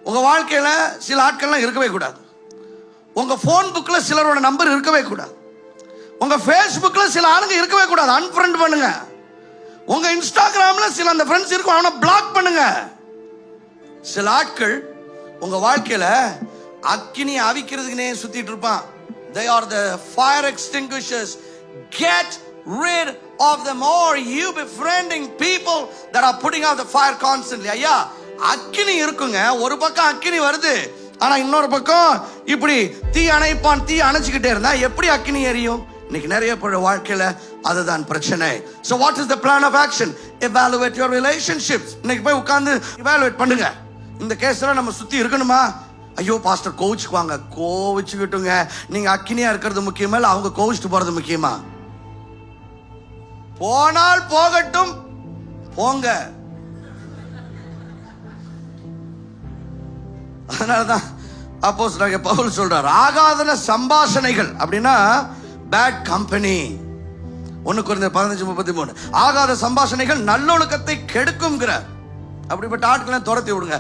உங்கள் வாழ்க்கையில் சில ஆட்கள்லாம் இருக்கவே கூடாது. உங்கள் ஃபோன் புக்கில் சிலரோட நம்பர் இருக்கவே கூடாது. உங்கள் ஃபேஸ்புக்கில் சில ஆளுங்க இருக்கவே கூடாது, அன்ஃப்ரெண்ட் பண்ணுங்க. உங்கள் இன்ஸ்டாகிராமில் சில அந்த ஃப்ரெண்ட்ஸ் இருக்கும், அவனை பிளாக் பண்ணுங்க. சில ஆட்கள் உங்கள் வாழ்க்கையில் அக்கினி அவிக்கிறதுக்குனே சுற்றிட்டு இருப்பான். They are the fire extinguishers. Get rid of them, or you befriending people that are putting out the fire constantly. ஐயா, அக்கினி இருக்குங்க, ஒரு பக்கம் அக்கினி வருது, ஆனா இன்னொரு பக்கம் இப்படி தீ அணைப்பான், தீ அணைச்சிக்கிட்டே இருந்தா எப்படி அக்கினி எரியும்? இன்னைக்கு நிறைய பேர் வாழ்க்கையில அதுதான் பிரச்சனை. So what is the plan of action? Evaluate your relationships. இன்னைக்கு போய் உட்கார்ந்து evaluate பண்ணுங்க. இந்த கேஸ்ல நம்ம சுத்தி இருக்கணுமா? ஐயோ பாஸ்டர் கோவிச்சுக்குவாங்க. கோவிச்சுக்கிட்டுங்க, நீங்க அக்கினியா இருக்கிறது முக்கியமா இல்ல அவங்க கோவிச்சுட்டு போறது முக்கியமா? போனால் போகட்டும், போங்க. அதனாலதான் அப்போஸ்தலனாகிய பவுல் சொல்றார், ஆகாத சம்பாஷணைகள் அப்படின்னா பேட் கம்பெனி. 1 கொரிந்தியர் 15:33. ஆகாத சம்பாஷணைகள் நல்லொழுக்கத்தை கெடுக்கும்ங்கிறார். அப்படிப்பட்ட ஆட்களை துரத்தி விடுங்க.